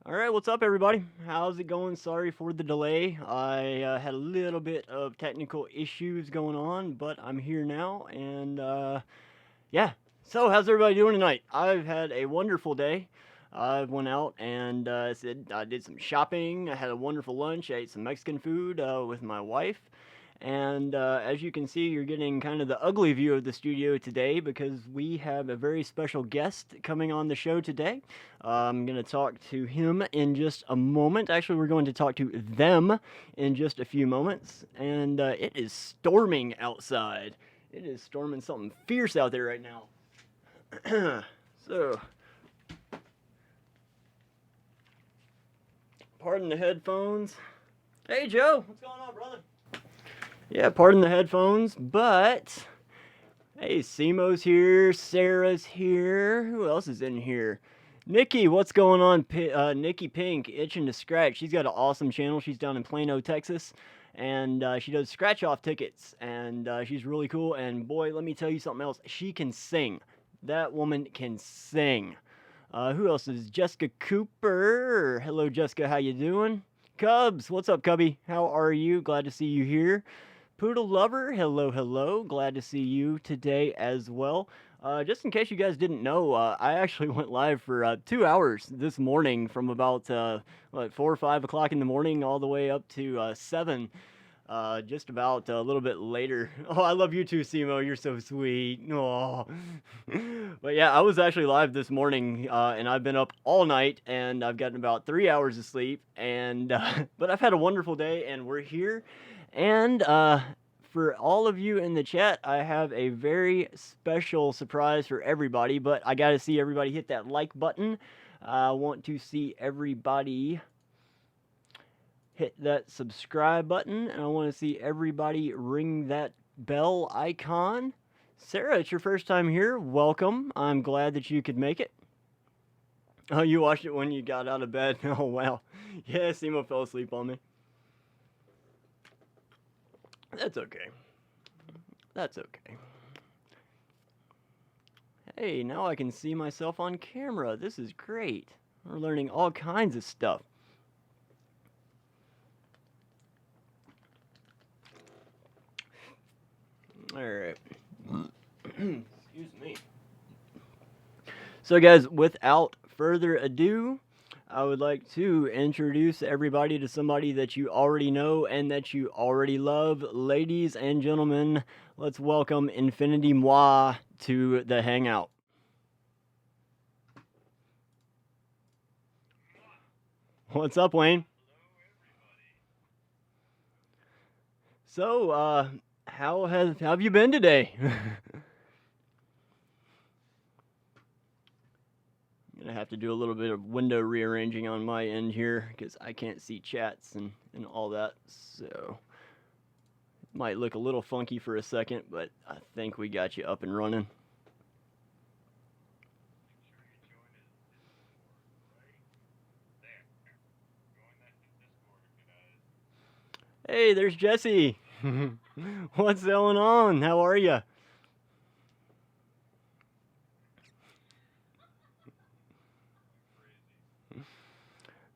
All right, what's up, everybody? How's it going? Sorry for the delay. I had a little bit of technical issues going on, but I'm here now, and yeah. So, how's everybody doing tonight? I've had a wonderful day. I went out and I did some shopping. I had a wonderful lunch. I ate some Mexican food with my wife. And as you can see, you're getting kind of the ugly view of the studio today because we have a very special guest coming on the show today. I'm going to talk to him in just a moment. Actually, we're going to talk to them in just a few moments. And it is storming outside. It is storming something fierce out there right now. So, pardon the headphones. Hey, Joe, what's going on, brother? Yeah, pardon the headphones, but hey, Simo's here, Sarah's here. Who else is in here? Nikki, what's going on? Nikki Pink, itching to scratch. She's got an awesome channel. She's down in Plano, Texas, and she does scratch-off tickets, and she's really cool. And boy, let me tell you something else. She can sing. That woman can sing. Who else is Jessica Cooper? Hello, Jessica. How you doing? Cubs, what's up, Cubby? How are you? Glad to see you here. Poodle Lover, hello, hello. Glad to see you today as well. Just in case you guys didn't know, I actually went live for 2 hours this morning from about 4 or 5 o'clock in the morning all the way up to 7. Just about a little bit later. Oh, I love you too, Simo. You're so sweet. Oh. But yeah, I was actually live this morning, and I've been up all night, and I've gotten about 3 hours of sleep. And but I've had a wonderful day, and we're here. And for all of you in the chat, I have a very special surprise for everybody. But I got to see everybody hit that like button. I want to see everybody hit that subscribe button, and I want to see everybody ring that bell icon. Sarah, it's your first time here. Welcome. I'm glad that you could make it. Oh, you watched it when you got out of bed. Oh, wow. Yeah, Simo fell asleep on me. That's okay. That's okay. Hey, now I can see myself on camera. This is great. We're learning all kinds of stuff. All right. Excuse me. So, guys, without further ado, I would like to introduce everybody to somebody that you already know and that you already love. Ladies and gentlemen, let's welcome Infinity MUAH to the Hangout. What's up, Wayne? So, how have you been today? I'm gonna have to do a little bit of window rearranging on my end here because I can't see chats and all that. So it might look a little funky for a second, but I think we got you up and running. Hey, there's Jesse. What's going on? How are you?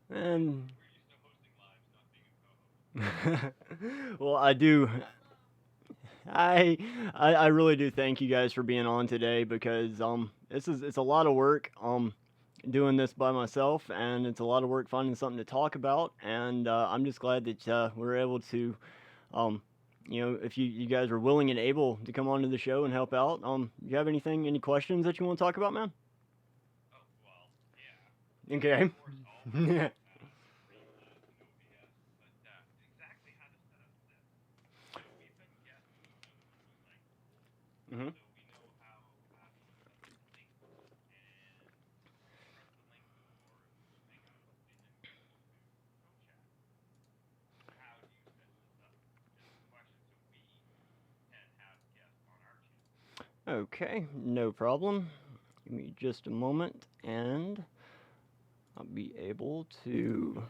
And well, I do. I really do thank you guys for being on today because it's a lot of work doing this by myself, and it's a lot of work finding something to talk about, and I'm just glad that we're able to if you guys are willing and able to come onto the show and help out. You have any questions that you want to talk about, man? Okay. Yeah. Mhm. Okay, no problem. Give me just a moment, and I'll be able to.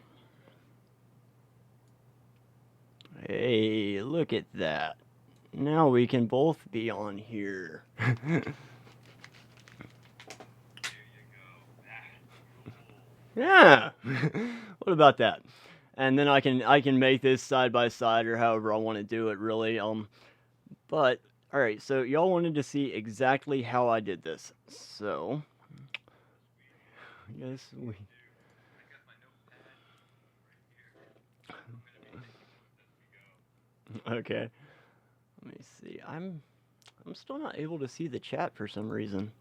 Hey, look at that. Now we can both be on here. Yeah. What about that? And then I can make this side by side or however I want to do it really. But all right, so y'all wanted to see exactly how I did this. So, yes, we okay. Let me see. I'm still not able to see the chat for some reason.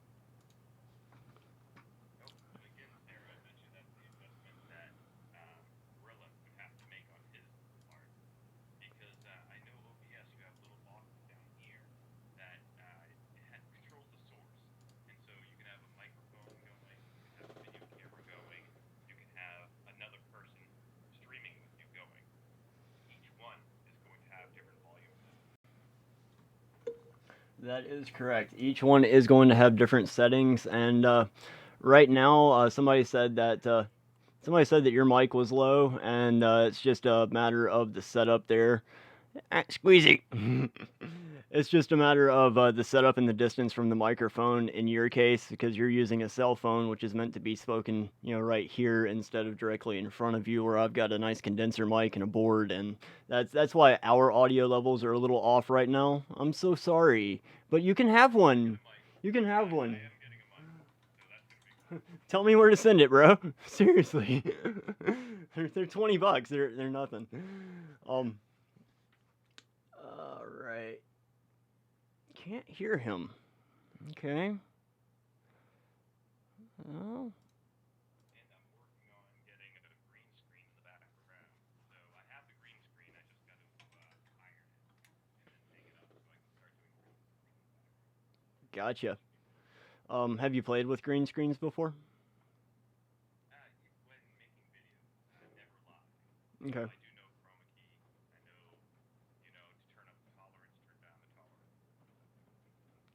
That is correct. Each one is going to have different settings, and right now, somebody said that your mic was low, and it's just a matter of the setup there. Squeezy. It's just a matter of the setup and the distance from the microphone in your case, because you're using a cell phone, which is meant to be spoken, right here instead of directly in front of you, where I've got a nice condenser mic and a board, and that's why our audio levels are a little off right now. I'm so sorry, but you can have one. You can have one. Tell me where to send it, bro. Seriously. They're $20. They're nothing. All right. Can't hear him. Okay. Oh. Gotcha. Have you played with green screens before? Okay.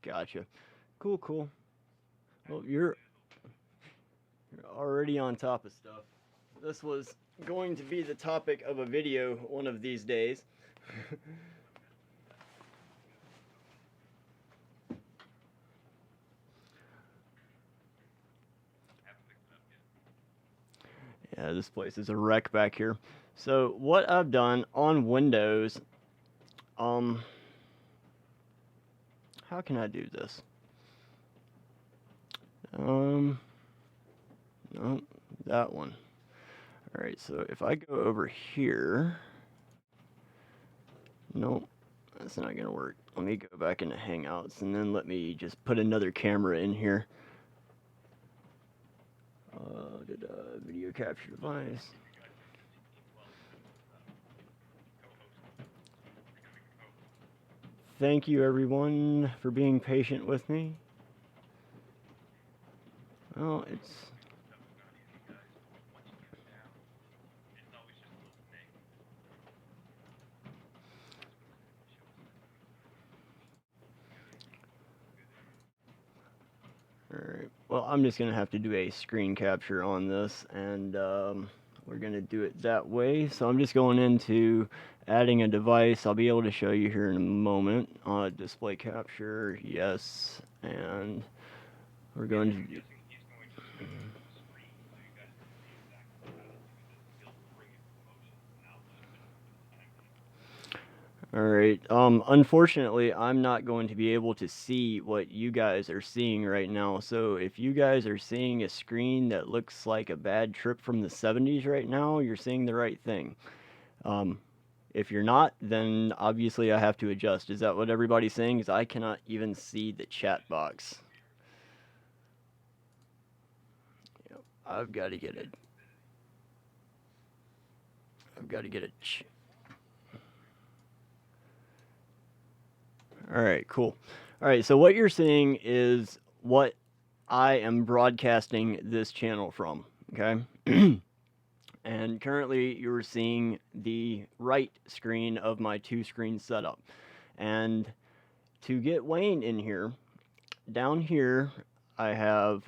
Gotcha. Cool, cool. Well, you're already on top of stuff. This was going to be the topic of a video one of these days. Yeah, this place is a wreck back here. So what I've done on Windows, how can I do this? No, that one. All right, so if I go over here, nope, that's not gonna work. Let me go back into Hangouts and then let me just put another camera in here. Video capture device. Thank you everyone for being patient with me. Well, it's alright. Well, I'm just gonna have to do a screen capture on this, and we're gonna do it that way. So I'm just going into adding a device. I'll be able to show you here in a moment. Display capture, yes, and we're going to. All right. Unfortunately, I'm not going to be able to see what you guys are seeing right now. So if you guys are seeing a screen that looks like a bad trip from the 70s right now, you're seeing the right thing. If you're not, then obviously I have to adjust. Is that what everybody's saying? Because I cannot even see the chat box. Yep, I've got to get it. I've got to get it. All right, cool. All right, so what you're seeing is what I am broadcasting this channel from, okay? And currently you're seeing the right screen of my two-screen setup. And to get Wayne in here, down here I have,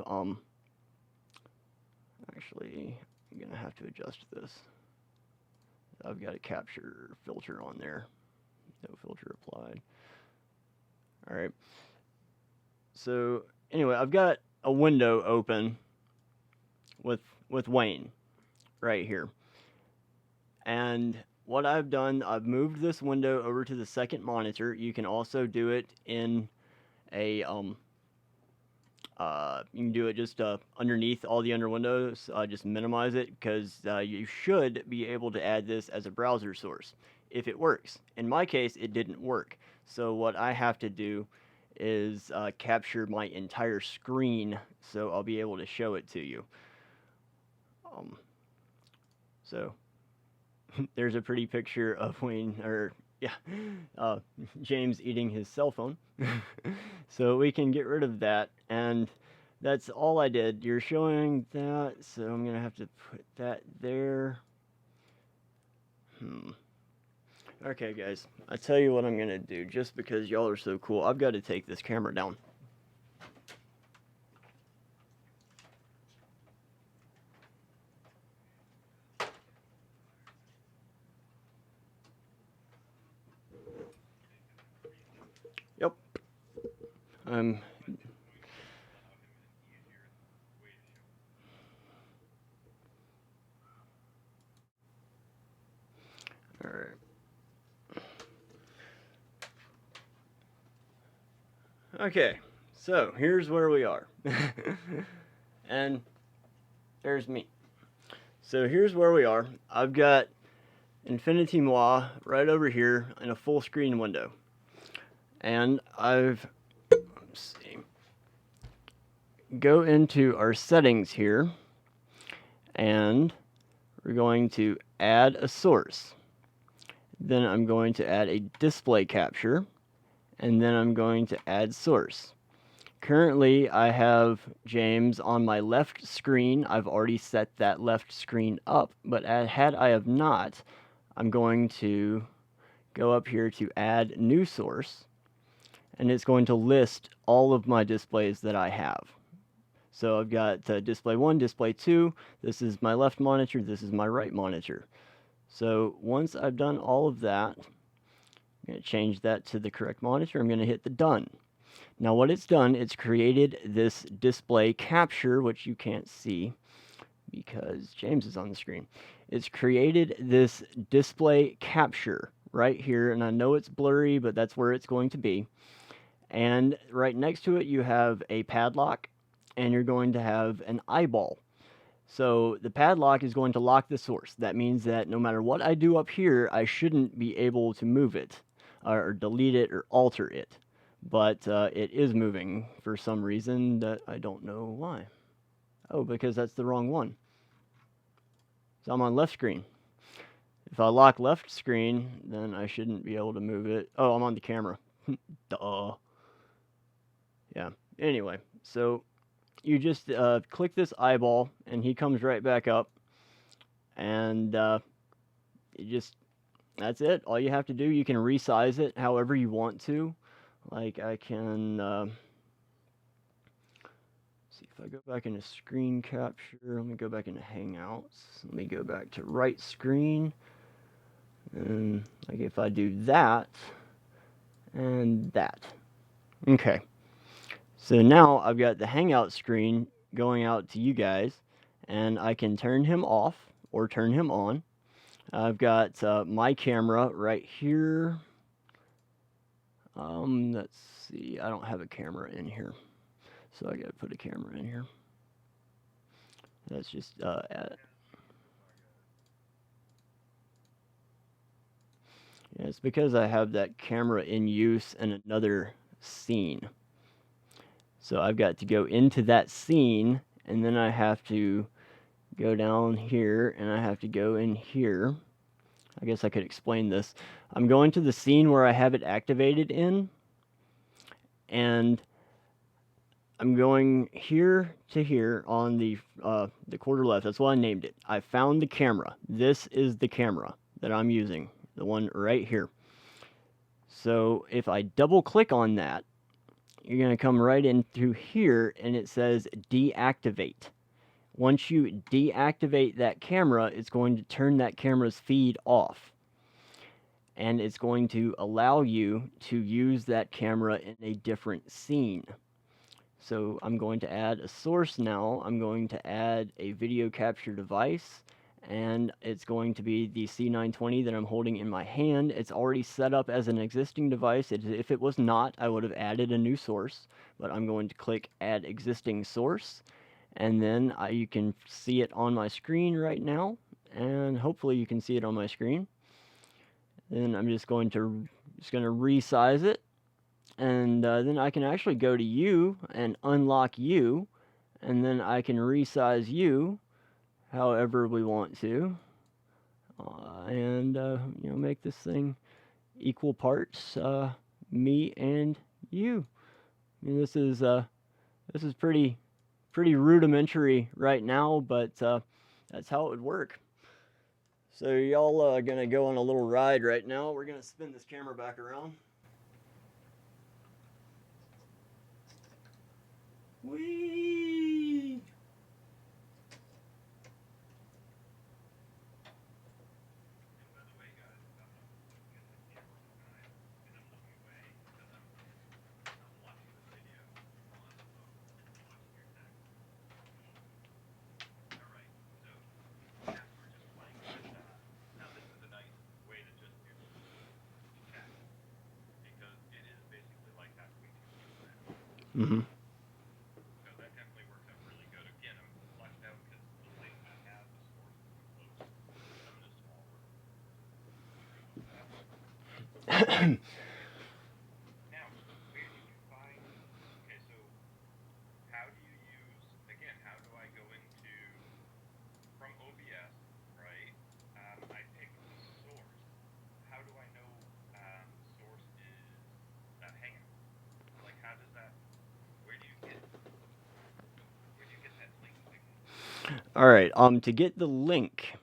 actually, I'm gonna have to adjust this. I've got a capture filter on there. No filter applied. All right. So anyway, I've got a window open with Wayne right here. And what I've done, I've moved this window over to the second monitor. You can also do it in a you can do it just underneath all the under windows. Just minimize it, because you should be able to add this as a browser source if it works. In my case, it didn't work. So what I have to do is capture my entire screen, so I'll be able to show it to you. So there's a pretty picture of Wayne, or yeah, James eating his cell phone. So we can get rid of that, and that's all I did. You're showing that, so I'm gonna have to put that there. Okay, guys, I tell you what I'm gonna do, just because y'all are so cool. I've got to take this camera down. Yep. All right. Okay, so here's where we are. And there's me. So here's where we are. I've got Infinity MUAH right over here in a full screen window. And let's see, go into our settings here, and we're going to add a source. Then I'm going to add a display capture, and then I'm going to add source. Currently, I have James on my left screen. I've already set that left screen up, but had I have not, I'm going to go up here to add new source, and it's going to list all of my displays that I have. So I've got display 1, display 2, this is my left monitor, this is my right monitor. So once I've done all of that, I'm going to change that to the correct monitor. I'm going to hit the done. Now what it's done, it's created this display capture, which you can't see because James is on the screen. It's created this display capture right here, and I know it's blurry, but that's where it's going to be. And right next to it, you have a padlock, and you're going to have an eyeball. So the padlock is going to lock the source. That means that no matter what I do up here, I shouldn't be able to move it, or delete it, or alter it. But it is moving for some reason that I don't know why. Oh, because that's the wrong one. So I'm on left screen. If I lock left screen, then I shouldn't be able to move it. Oh, I'm on the camera. Duh. Yeah, anyway, so you just click this eyeball, and he comes right back up, and that's it. All you have to do, you can resize it however you want to. Like I can see if I go back into screen capture. Let me go back into Hangouts. Let me go back to right screen, and like if I do that and that. Okay. So now I've got the Hangout screen going out to you guys, and I can turn him off or turn him on. I've got my camera right here. Let's see, I don't have a camera in here, so I gotta put a camera in here. That's just yeah, it's because I have that camera in use in another scene. So I've got to go into that scene, and then I have to go down here, and I have to go in here. I guess I could explain this. I'm going to the scene where I have it activated in, and I'm going here to here on the quarter left. That's what I named it. I found the camera. This is the camera that I'm using, the one right here. So if I double click on that, you're going to come right into here, and it says deactivate. Once you deactivate that camera, it's going to turn that camera's feed off, and it's going to allow you to use that camera in a different scene. So I'm going to add a source now. I'm going to add a video capture device, and it's going to be the C920 that I'm holding in my hand. It's already set up as an existing device. If it was not, I would have added a new source, but I'm going to click Add Existing Source, and then you can see it on my screen right now, and hopefully you can see it on my screen. Then I'm just going to resize it. And then I can actually go to you and unlock you, and then I can resize you however we want to, and make this thing equal parts me and you. I mean, this is pretty rudimentary right now, but that's how it would work. So y'all are gonna go on a little ride right now. We're gonna spin this camera back around. Whee! Mm-hmm. All right, to get the link,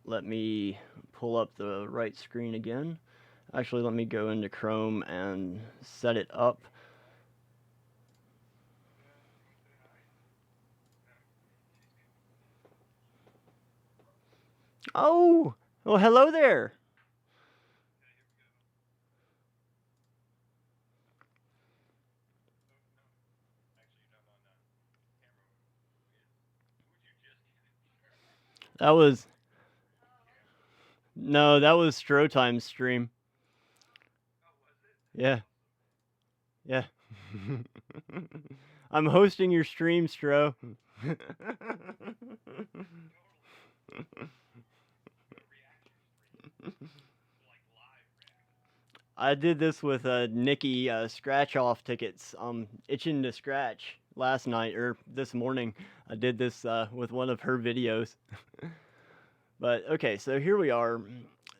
let me pull up the right screen again. Actually, let me go into Chrome and set it up. Oh, well, hello there. That was Strotime's stream. Yeah. Yeah. I'm hosting your stream, Stro. I did this with Nikki scratch off tickets, itching to scratch last night or this morning. I did this with one of her videos. But okay, so here we are.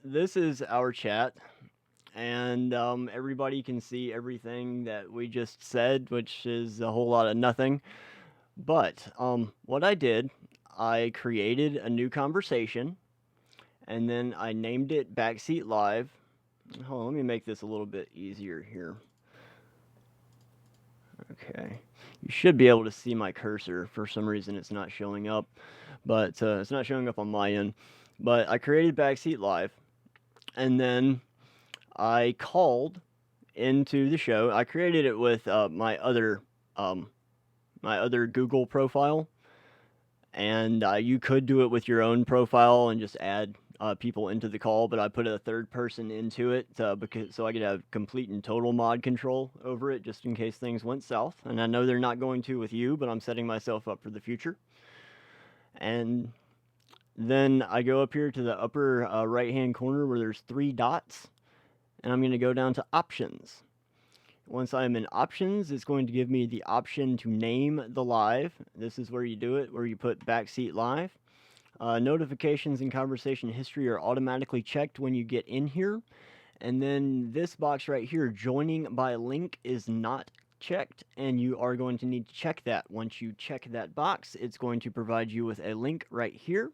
This is our chat, and everybody can see everything that we just said, which is a whole lot of nothing. But what I did, I created a new conversation, and then I named it Backseat Live. Hold on, let me make this a little bit easier here. Okay, you should be able to see my cursor. For some reason it's not showing up, but it's not showing up on my end. But I created Backseat Live, and then I called into the show. I created it with my other Google profile, and you could do it with your own profile and just add people into the call, but I put a third person into it so I could have complete and total mod control over it, just in case things went south. And I know they're not going to with you, but I'm setting myself up for the future. And then I go up here to the upper right hand corner where there's 3 dots, and I'm going to go down to options. Once I'm in options, it's going to give me the option to name the live. This is where you do it, where you put Backseat Live. Notifications and conversation history are automatically checked when you get in here. And then this box right here, joining by link, is not checked, and you are going to need to check that. Once you check that box, it's going to provide you with a link right here.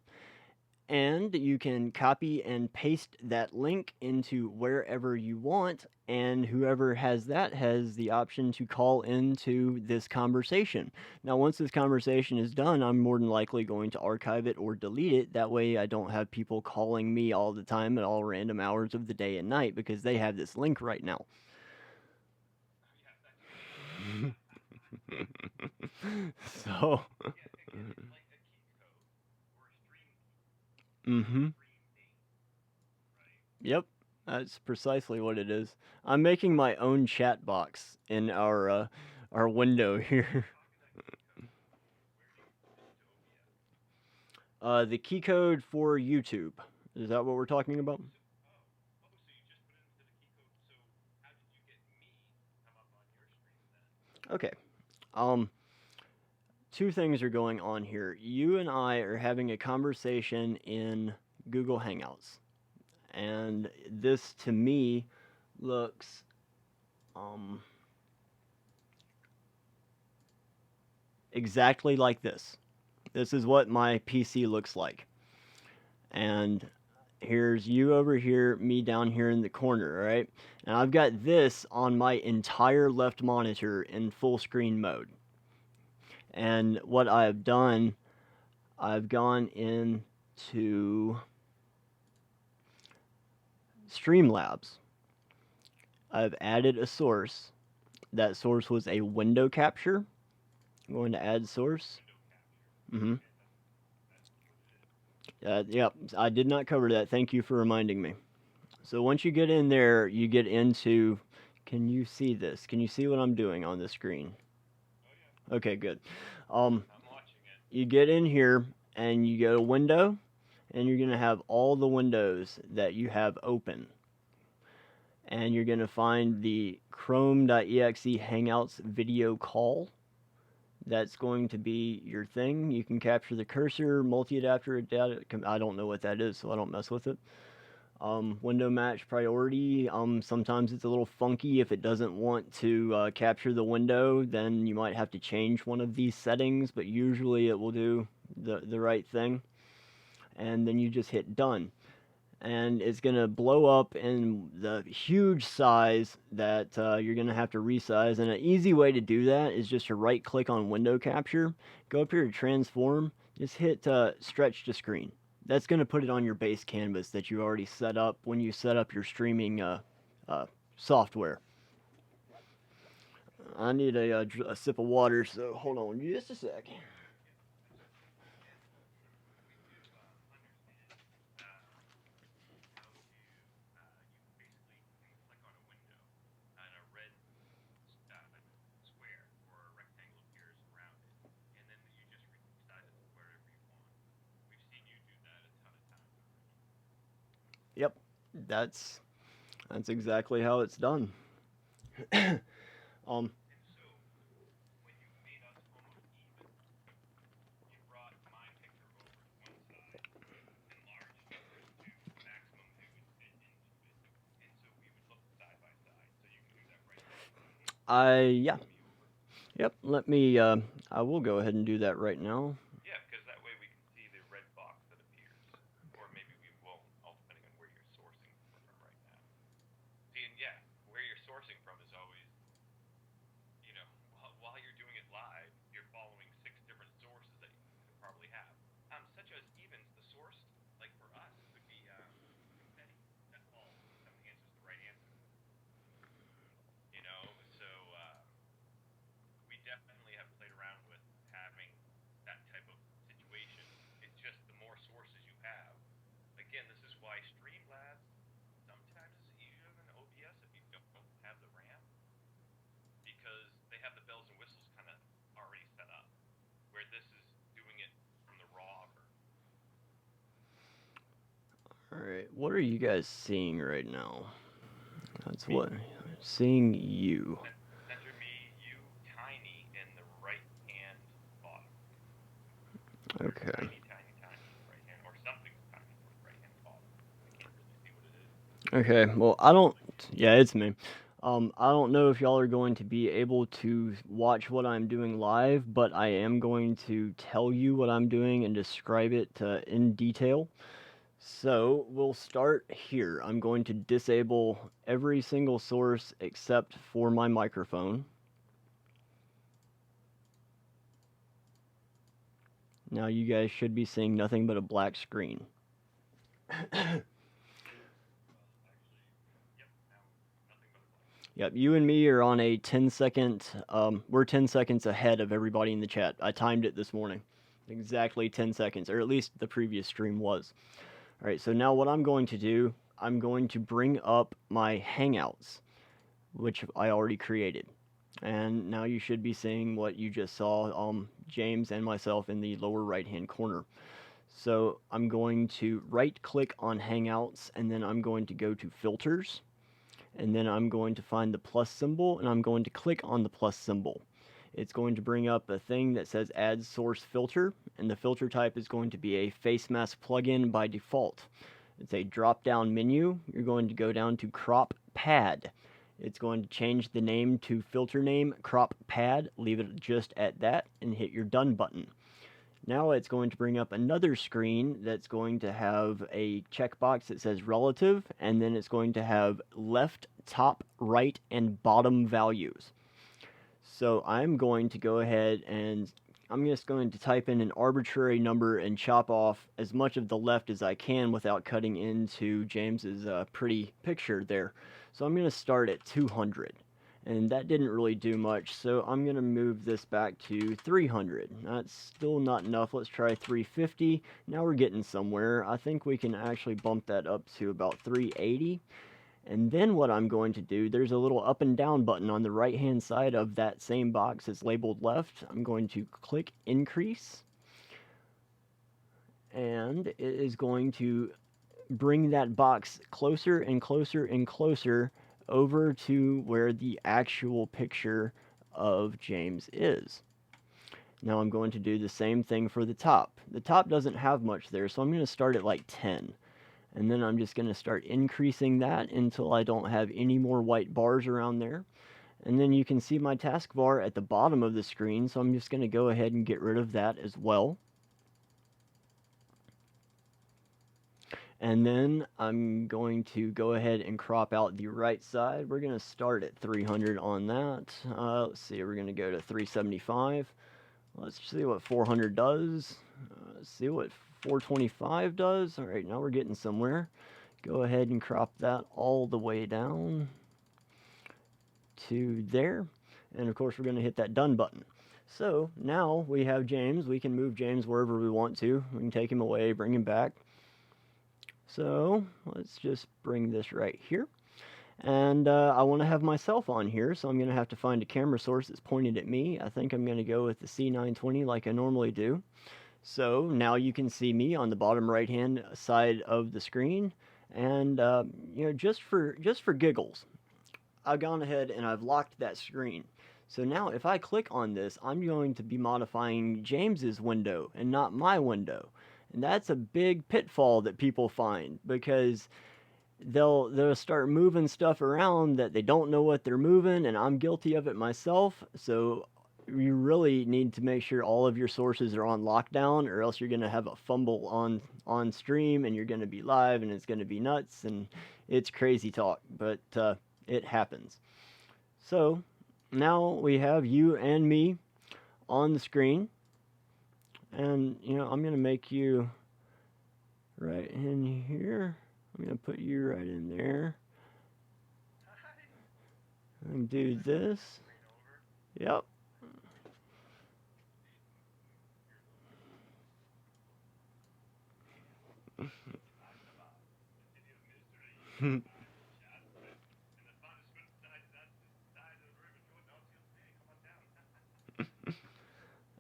And you can copy and paste that link into wherever you want, and whoever has that has the option to call into this conversation. Now, once this conversation is done, I'm more than likely going to archive it or delete it. That way I don't have people calling me all the time at all random hours of the day and night, because they have this link right now. So, mm-hmm. Yep, that's precisely what it is. I'm making my own chat box in our window here. The key code for YouTube. Is that what we're talking about? Okay. Um, two things are going on here. You and I are having a conversation in Google Hangouts, and this to me looks um, exactly like this. This is what my PC looks like. And here's you over here, me down here in the corner, right? And I've got this on my entire left monitor in full screen mode. And what I've done, I've gone into Streamlabs. I've added a source. That source was a window capture. I'm going to add source. Mm-hmm. Yep, I did not cover that. Thank you for reminding me. So once you get in there, you get into. Can you see this? Can you see what I'm doing on the screen? Okay, good. You get in here and you go to window, and you're gonna have all the windows that you have open, and you're gonna find the Chrome.exe Hangouts video call. That's going to be your thing. You can capture the cursor, multi-adapter, data. I don't know what that is, so I don't mess with it. Window match priority. Sometimes it's a little funky. If it doesn't want to capture the window, then you might have to change one of these settings, but usually it will do the right thing. And then you just hit done. And it's going to blow up in the huge size that you're going to have to resize. And an easy way to do that is just to right click on window capture, go up here to transform, just hit stretch to screen. That's going to put it on your base canvas that you already set up when you set up your streaming software. I need a sip of water, so hold on just a sec. Yep, that's exactly how it's done. um, yeah, yep. Let me. I will go ahead and do that right now. All right, what are you guys seeing right now? That's what seeing you. Okay. Okay. Well, I don't. Yeah, it's me. I don't know if y'all are going to be able to watch what I'm doing live, but I am going to tell you what I'm doing and describe it in detail. So we'll start here. I'm going to disable every single source except for my microphone. Now you guys should be seeing nothing but a black screen. Yep, you and me are on a 10-second, we're 10 seconds ahead of everybody in the chat. I timed it this morning. Exactly 10 seconds, or at least the previous stream was. All right, so now what I'm going to do, I'm going to bring up my Hangouts, which I already created. And now you should be seeing what you just saw, James and myself in the lower right-hand corner. So I'm going to right-click on Hangouts, and then I'm going to go to Filters. And then I'm going to find the plus symbol, and I'm going to click on the plus symbol. It's going to bring up a thing that says Add Source Filter, and the filter type is going to be a face mask plugin by default. It's a drop-down menu. You're going to go down to Crop Pad. It's going to change the name to filter name Crop Pad, leave it just at that, and hit your Done button. Now it's going to bring up another screen that's going to have a checkbox that says relative, and then it's going to have left, top, right, and bottom values. So I'm going to go ahead and I'm just going to type in an arbitrary number and chop off as much of the left as I can without cutting into James's pretty picture there. So I'm going to start at 200. And that didn't really do much, so I'm going to move this back to 300. That's still not enough. Let's try 350. Now we're getting somewhere. I think we can actually bump that up to about 380. And then what I'm going to do, there's a little up and down button on the right-hand side of that same box that's labeled left. I'm going to click Increase. And it is going to bring that box closer and closer and closer over to where the actual picture of James is. Now I'm going to do the same thing for the top. The top doesn't have much there, so I'm going to start at like 10. And then I'm just going to start increasing that until I don't have any more white bars around there. And then you can see my taskbar at the bottom of the screen, so I'm just going to go ahead and get rid of that as well. And then I'm going to go ahead and crop out the right side. We're going to start at 300 on that. Let's see, we're going to go to 375. Let's see what 400 does. Let's see what 425 does. All right, now we're getting somewhere. Go ahead and crop that all the way down to there. And of course, we're going to hit that Done button. So now we have James. We can move James wherever we want to. We can take him away, bring him back. So let's just bring this right here. And I want to have myself on here, so I'm going to have to find a camera source that's pointed at me. I think I'm going to go with the C920 like I normally do. So now you can see me on the bottom right hand side of the screen. And you know, just for giggles, I've gone ahead and I've locked that screen. So now if I click on this, I'm going to be modifying James's window and not my window. And that's a big pitfall that people find, because they'll start moving stuff around that they don't know what they're moving, and I'm guilty of it myself. So you really need to make sure all of your sources are on lockdown, or else you're going to have a fumble on stream, and you're going to be live, and it's going to be nuts, and it's crazy talk, but it happens. So now we have you and me on the screen. And, you know, I'm going to make you right in here. I'm going to put you right in there. And do this. Yep.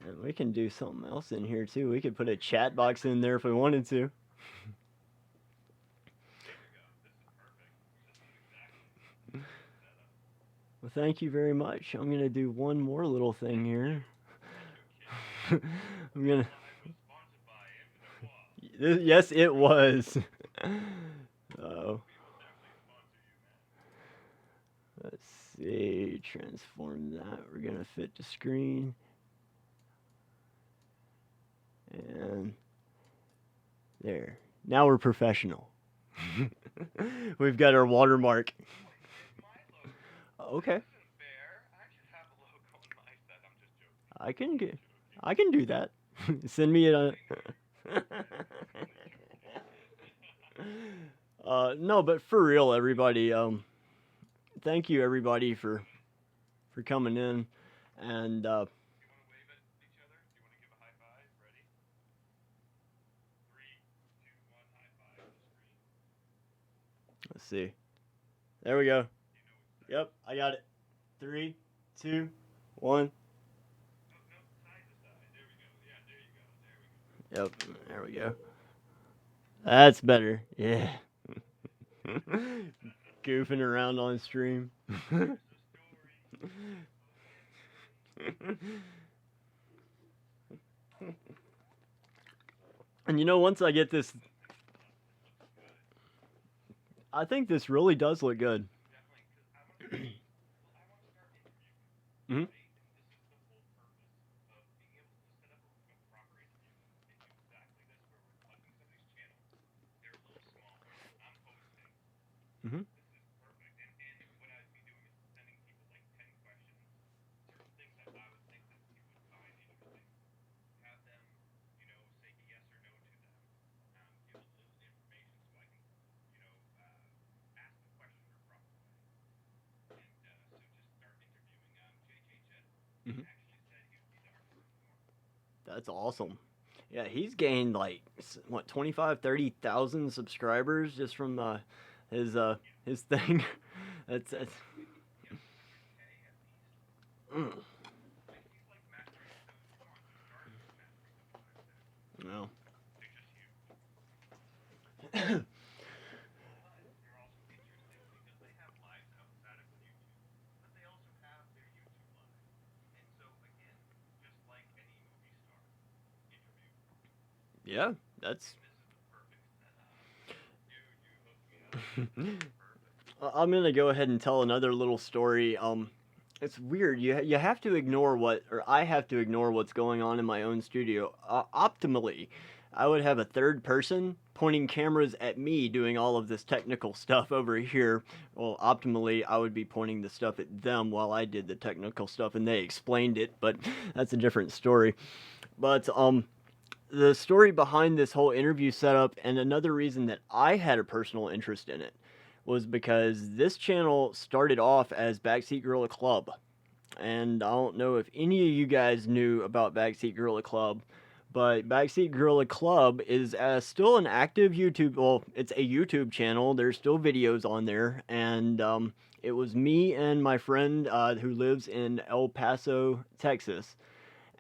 And we can do something else in here too. We could put a chat box in there if we wanted to. Well, thank you very much. I'm going to do one more little thing here. I'm going to... Yes, it was. Oh. Let's see. Transform that. We're going to fit to screen. And there. Now we're professional. We've got our watermark. Okay. I can do that. Send me a no, but for real, everybody, thank you everybody for coming in, and let's see. There we go. Yep, I got it. 3, 2, 1. Yep, there we go. That's better. Yeah. Goofing around on stream. And you know, once I get this, I think this really does look good. Hmm. Hmm. Hmm. That's awesome. Yeah, he's gained like what 25, 30,000 subscribers just from his his thing. That's mm, no. Yeah, that's. I'm gonna go ahead and tell another little story. It's weird. You have to ignore what, or I have to ignore what's going on in my own studio. Optimally, I would have a third person pointing cameras at me doing all of this technical stuff over here. Well, optimally, I would be pointing the stuff at them while I did the technical stuff and they explained it. But that's a different story. But the story behind this whole interview setup and another reason that I had a personal interest in it was because this channel started off as Backseat Gorilla Club. And I don't know if any of you guys knew about Backseat Gorilla Club, but Backseat Gorilla Club is still an active YouTube. Well, it's a YouTube channel. There's still videos on there, and it was me and my friend who lives in El Paso, Texas,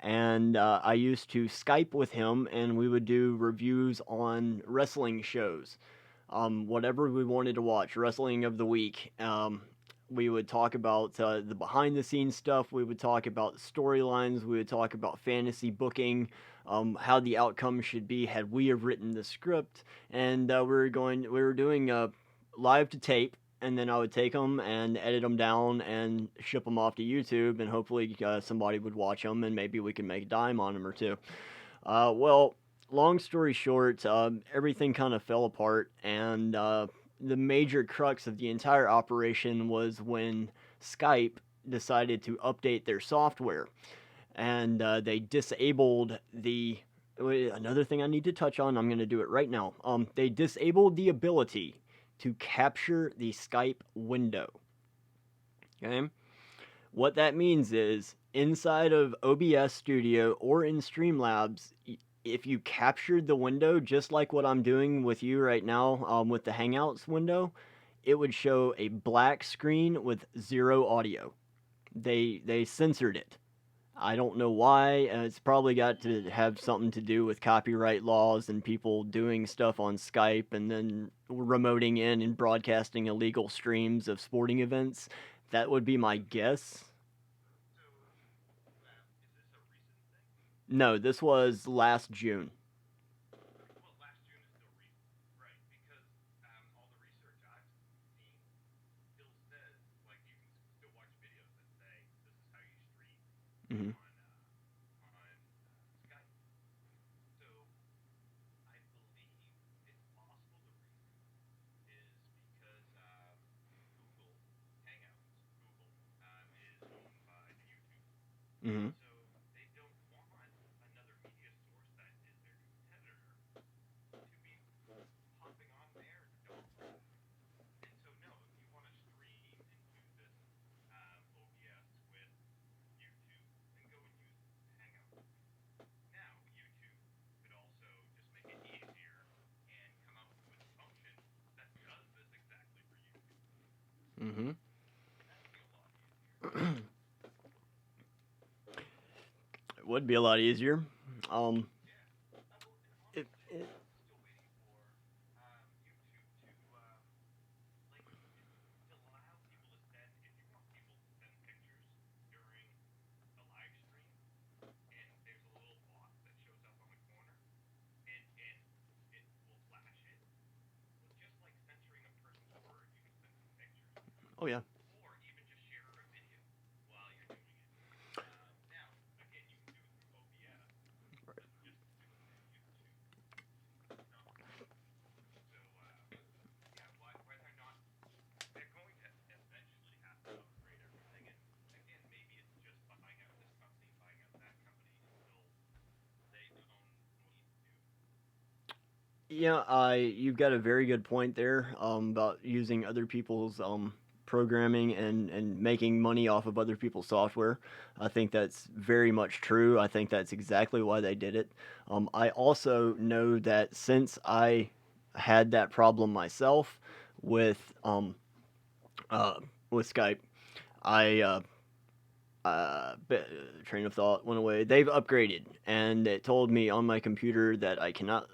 and I used to Skype with him, and we would do reviews on wrestling shows, whatever we wanted to watch, wrestling of the week. We would talk about the behind the scenes stuff. We would talk about the storylines. We would talk about fantasy booking, how the outcome should be had we have written the script, and we were doing live to tape, and then I would take them and edit them down and ship them off to YouTube, and hopefully somebody would watch them, and maybe we could make a dime on them or two. Well, long story short, everything kind of fell apart, and the major crux of the entire operation was when Skype decided to update their software, and they disabled the. Another thing I need to touch on, I'm going to do it right now. They disabled the ability to capture the Skype window. Okay? What that means is inside of OBS Studio or in Streamlabs, if you captured the window just like what I'm doing with you right now with the Hangouts window, it would show a black screen with zero audio. They censored it. I don't know why. It's probably got to have something to do with copyright laws and people doing stuff on Skype and then remoting in and broadcasting illegal streams of sporting events. That would be my guess. No, this was last June. Hmm. Hmm. would be a lot easier. Um, it oh yeah. Yeah, you've got a very good point there about using other people's programming and making money off of other people's software. I think that's very much true. I think that's exactly why they did it. I also know that since I had that problem myself with um, uh, with Skype, I train of thought went away. They've upgraded, and it told me on my computer that I cannot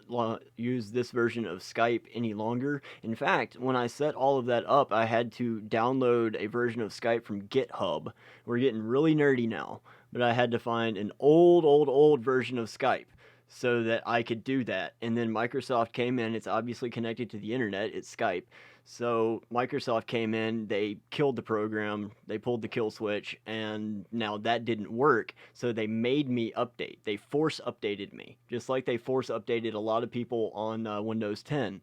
use this version of Skype any longer. In fact, when I set all of that up, I had to download a version of Skype from GitHub. We're getting really nerdy now, but I had to find an old version of Skype so that I could do that. And then Microsoft came in. It's obviously connected to the internet. It's Skype. So Microsoft came in, they killed the program, they pulled the kill switch, and now that didn't work. So they made me update. They force updated me, just like they force updated a lot of people on Windows 10.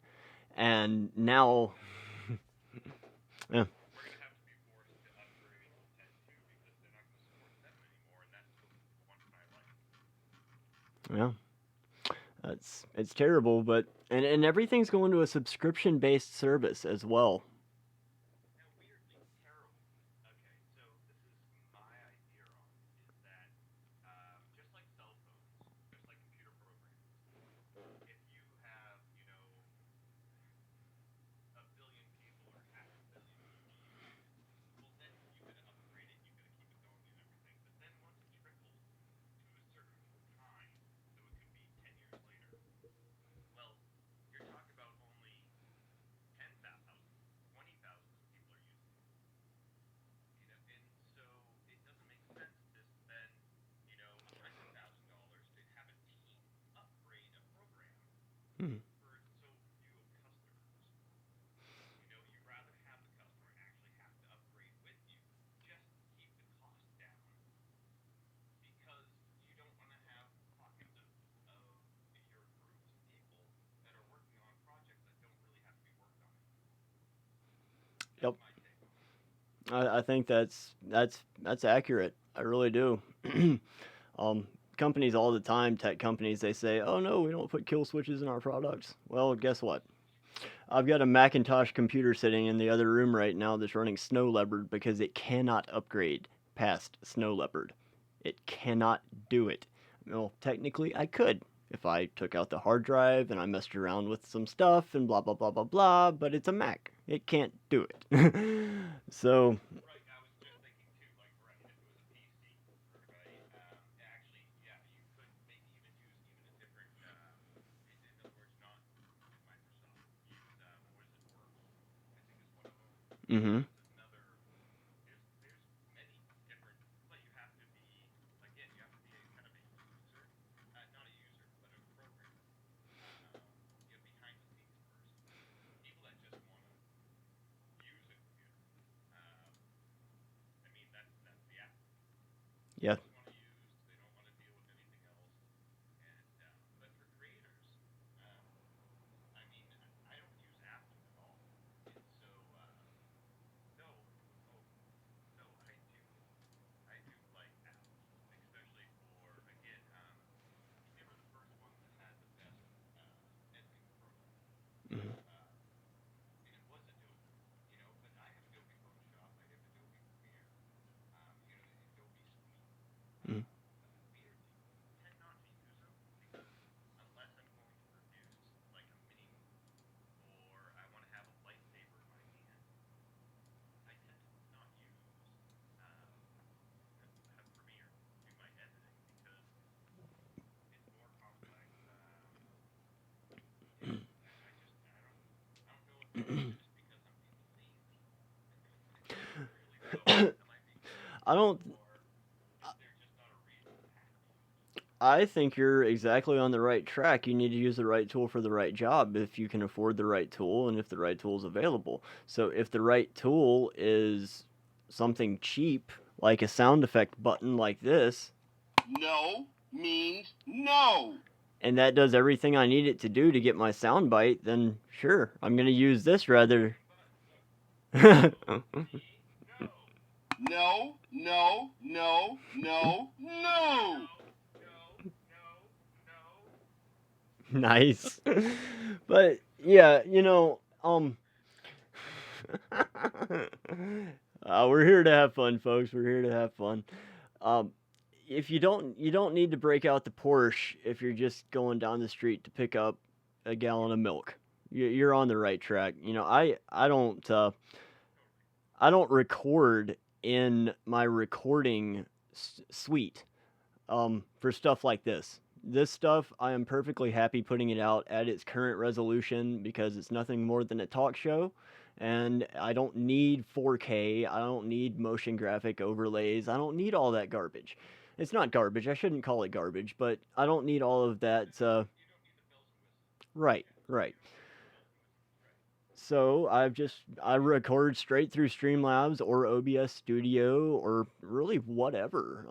And now, yeah, yeah, it's terrible, but and everything's going to a subscription based service as well. Hmm. Yep. I think that's accurate. I really do. Companies all the time, tech companies, they say, "Oh no, we don't put kill switches in our products." Well, guess what? I've got a Macintosh computer sitting in the other room right now that's running Snow Leopard because it cannot upgrade past Snow Leopard. It cannot do it. Well, technically, I could if I took out the hard drive and I messed around with some stuff and blah blah blah blah blah, but it's a Mac. It can't do it. So, mhm. Yeah. I don't. I think you're exactly on the right track. You need to use the right tool for the right job if you can afford the right tool and if the right tool is available. So if the right tool is something cheap, like a sound effect button like this, no means no. and that does everything I need it to do to get my sound bite, then sure, I'm going to use this rather. No, no, no, no, no. Nice. But yeah, we're here to have fun, folks. We're here to have fun. Um, if you don't need to break out the Porsche if you're just going down the street to pick up a gallon of milk. You're on the right track. I don't record in my recording suite for stuff like this. This stuff, I am perfectly happy putting it out at its current resolution because it's nothing more than a talk show. And I don't need 4K. I don't need motion graphic overlays. I don't need all that garbage. It's not garbage. I shouldn't call it garbage, but I don't need all of that. Right, right. So I record straight through Streamlabs or OBS Studio or really whatever.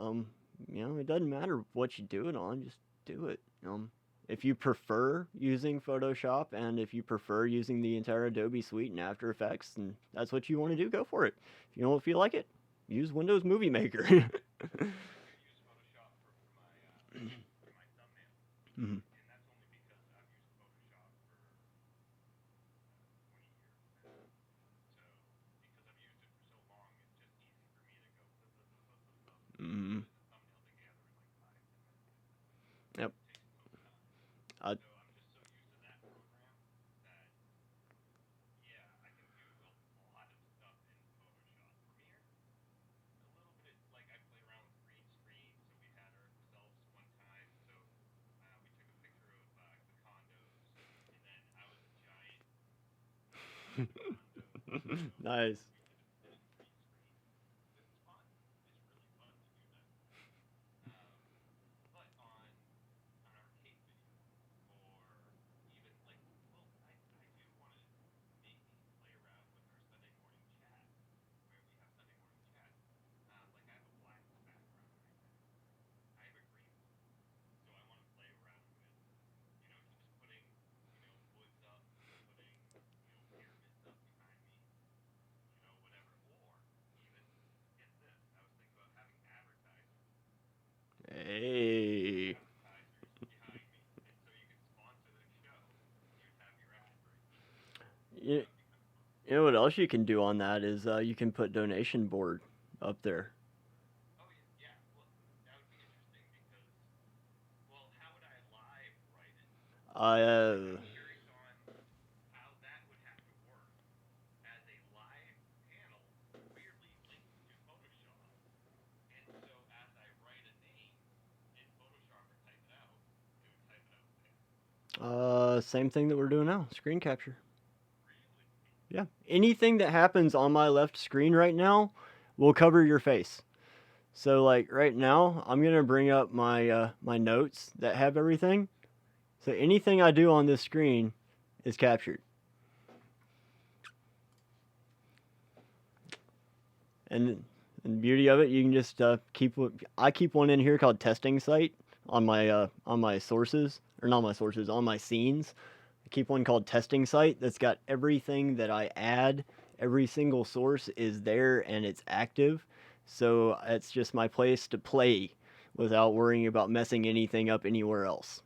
It doesn't matter what you do it on, just do it. If you prefer using Photoshop and if you prefer using the entire Adobe suite and After Effects and that's what you want to do, go for it. If you don't feel like it, use Windows Movie Maker. Mhm. Mhm. Yep. I nice. Hey. You, you know what else you can do on that is you can put donation board up there. Uh, Same thing that we're doing now, screen capture. Yeah, anything that happens on my left screen right now will cover your face. So like right now, I'm gonna bring up my notes that have everything. So anything I do on this screen is captured. And the beauty of it, you can just I keep one in here called testing site on my sources or not my sources on my scenes. I keep one called testing site that's got everything that I add. Every single source is there and it's active. So it's just my place to play without worrying about messing anything up anywhere else.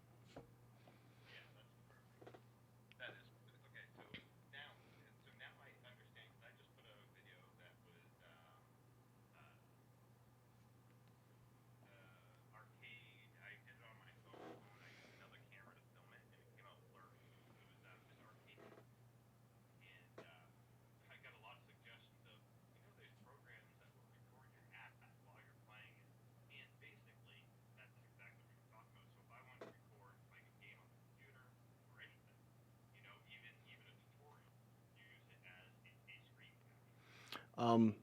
Um,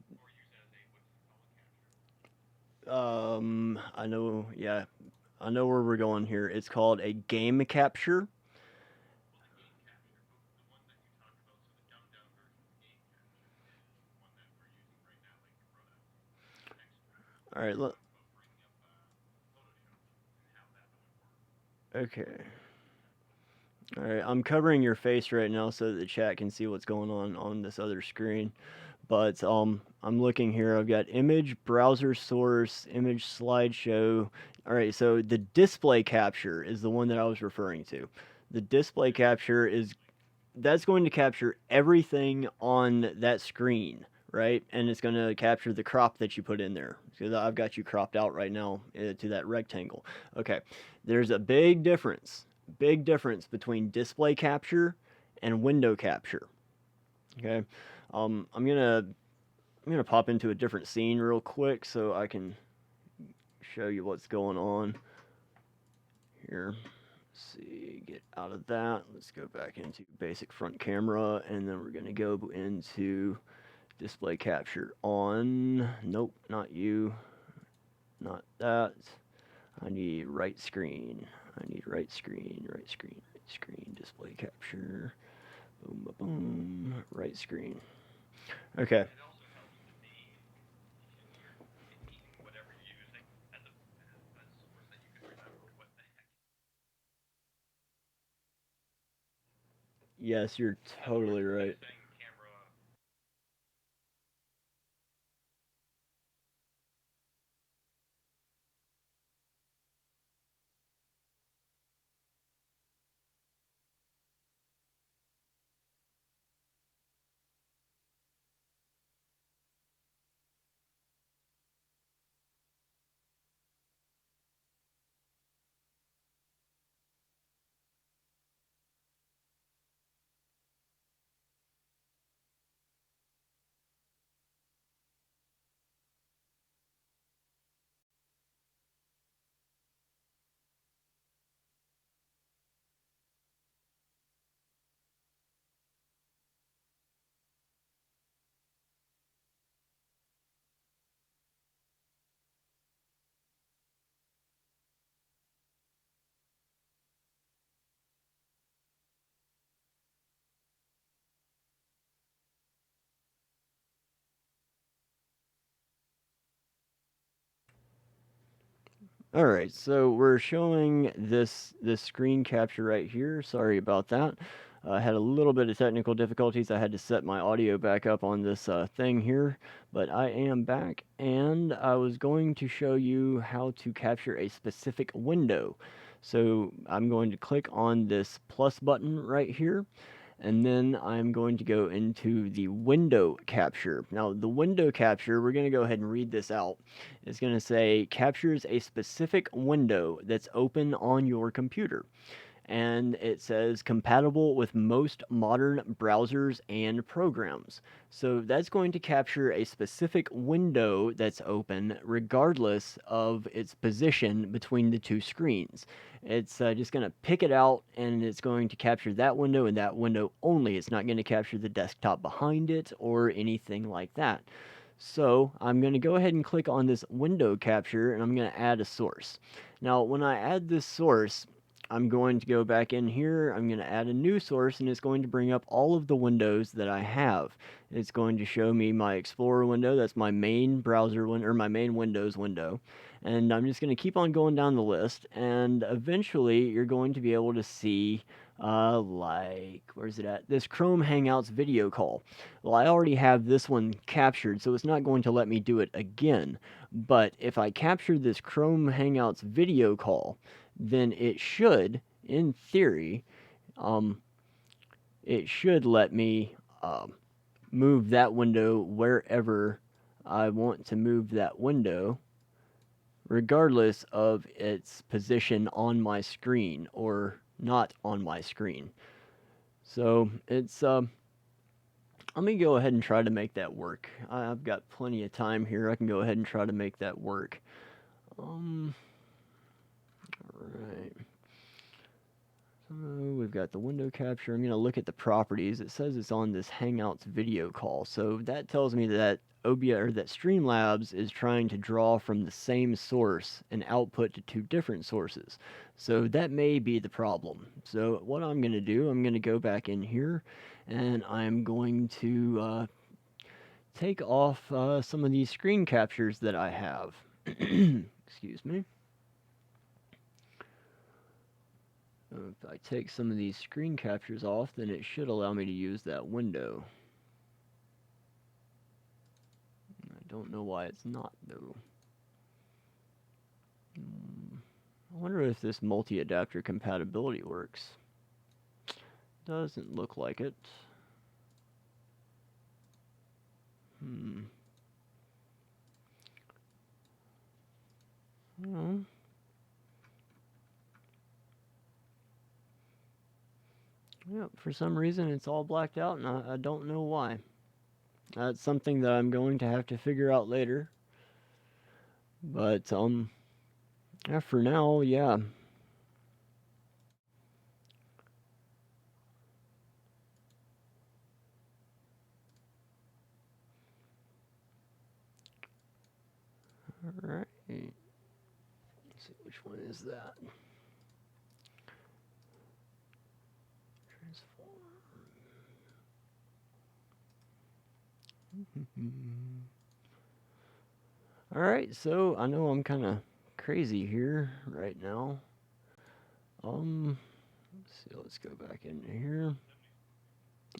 I know, yeah, I know where we're going here. It's called a game capture. All right, look. Okay. All right, I'm covering your face right now so that the chat can see what's going on this other screen. But I'm looking here. I've got image, browser source, image slideshow. All right, so the display capture is the one that I was referring to. The display capture is that's going to capture everything on that screen, right? And it's going to capture the crop that you put in there. Because I've got you cropped out right now to that rectangle. Okay, there's a big difference between display capture and window capture. Okay, I'm gonna pop into a different scene real quick so I can show you what's going on here. Let's see, get out of that. Let's go back into basic front camera, and then we're gonna go into display capture on. Nope, not you. Not that. I need right screen. I need right screen, right screen, right screen, display capture. Boom, boom, boom. Right screen. Okay. Yes, you're totally right. All right, so we're showing this screen capture right here. Sorry about that. I had a little bit of technical difficulties. I had to set my audio back up on this thing here, but I am back, and I was going to show you how to capture a specific window. So I'm going to click on this plus button right here, and then I'm going to go into the window capture. Now, the window capture, we're going to go ahead and read this out. It's going to say captures a specific window that's open on your computer. And it says compatible with most modern browsers and programs. So that's going to capture a specific window that's open regardless of its position between the two screens. It's just going to pick it out, and it's going to capture that window and that window only. It's not going to capture the desktop behind it or anything like that. So I'm going to go ahead and click on this window capture, and I'm going to add a source. Now, when I add this source, I'm going to go back in here, I'm going to add a new source, and it's going to bring up all of the windows that I have. It's going to show me my Explorer window, that's my main browser window, or my main Windows window. And I'm just going to keep on going down the list, and eventually you're going to be able to see where's it at? This Chrome Hangouts video call. Well, I already have this one captured, so it's not going to let me do it again. But if I capture this Chrome Hangouts video call, then it should, in theory, um, it should let me move that window wherever I want to move that window, regardless of its position on my screen or not on my screen. So it's let me go ahead and try to make that work. I've got plenty of time here. I can go ahead and try to make that work. All right. So we've I've got the window capture. I'm going to look at the properties. It says it's on this Hangouts video call. So that tells me that that Streamlabs is trying to draw from the same source and output to two different sources. So that may be the problem. So what I'm going to do, I'm going to go back in here and I'm going to take off some of these screen captures that I have. Excuse me. If I take some of these screen captures off, then it should allow me to use that window. I don't know why it's not, though. I wonder if this multi-adapter compatibility works. Doesn't look like it. Well, yeah, for some reason it's all blacked out, and I don't know why. That's something that I'm going to have to figure out later. But yeah, for now, yeah. All right. Let's see, which one is that? All right, so I know I'm kind of crazy here right now. Let's see, let's go back in here.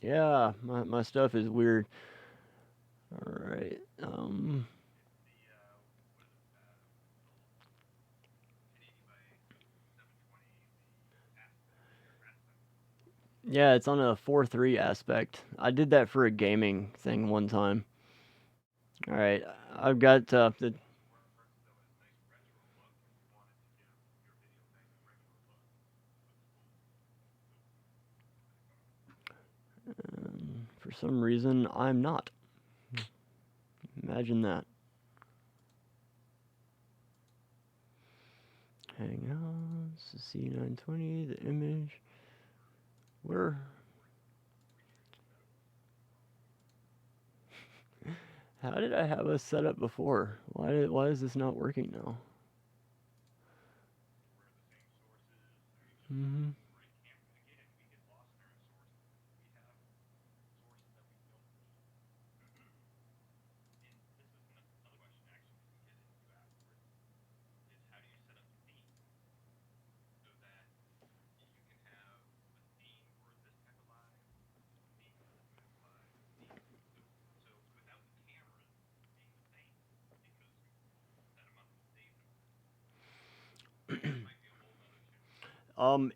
Yeah, my stuff is weird. All right. Yeah, it's on a 4:3 aspect. I did that for a gaming thing one time. All right, I've got the. For some reason, I'm not. Imagine that. Hang on, C920, the image. Where? How did I have us set up before? Why is this not working now?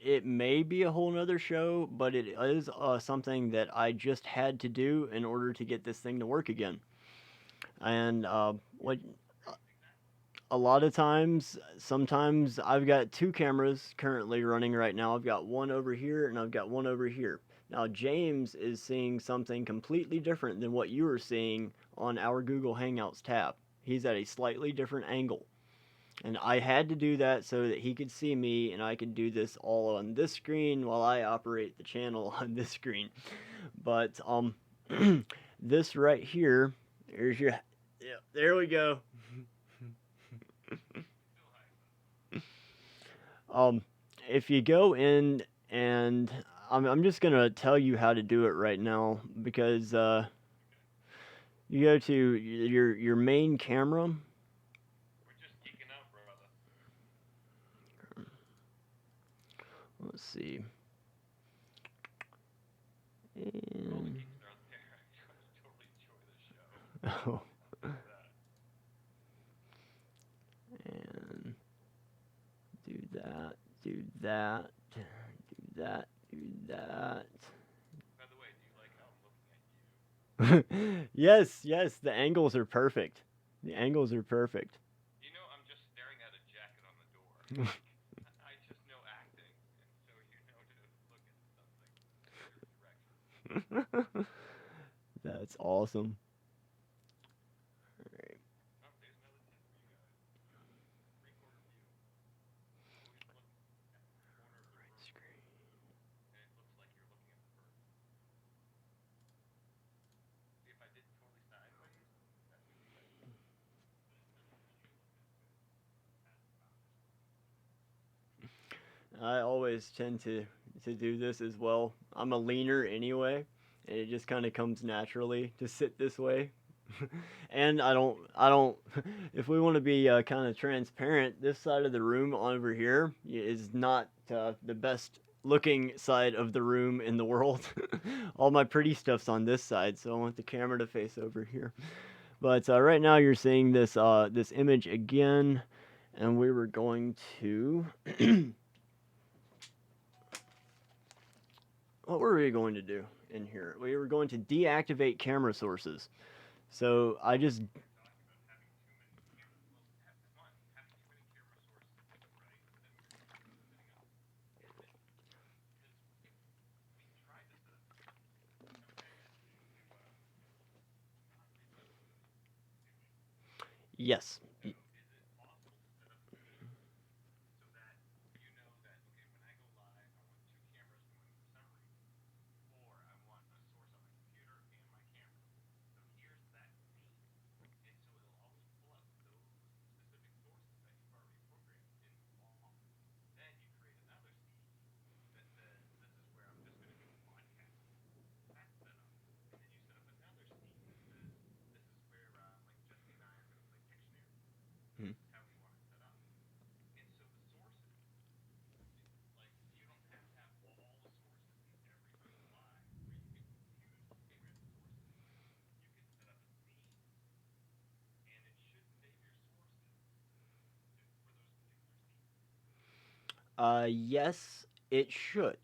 It may be a whole nother show, but it is something that I just had to do in order to get this thing to work again. And what a lot of times, sometimes I've got two cameras currently running right now. I've got one over here and I've got one over here. Now James is seeing something completely different than what you are seeing on our Google Hangouts tab. He's at a slightly different angle. And I had to do that so that he could see me and I could do this all on this screen while I operate the channel on this screen. But this right here, there's your, yeah, there we go. If you go in and I'm just gonna tell you how to do it right now because you go to your main camera. Let's see. And, oh. And do that, do that, do that, do that. By the way, do you like how I'm looking at you? Yes, yes, the angles are perfect. The angles are perfect. You know, I'm just staring at a jacket on the door. I just know acting, and so you know to look at something. That's awesome. All right. Oh, there's another tip for you guys. Three-quarter view. Always look at the corner of the right screen. I always tend to do this as well. I'm a leaner anyway, and it just kind of comes naturally to sit this way. And I don't. If we want to be kind of transparent, this side of the room over here is not the best looking side of the room in the world. All my pretty stuff's on this side, so I want the camera to face over here. But right now you're seeing this image again, and we were going to. What were we going to do in here? We were going to deactivate camera sources. So I just yes. Hmm. Yes, it should.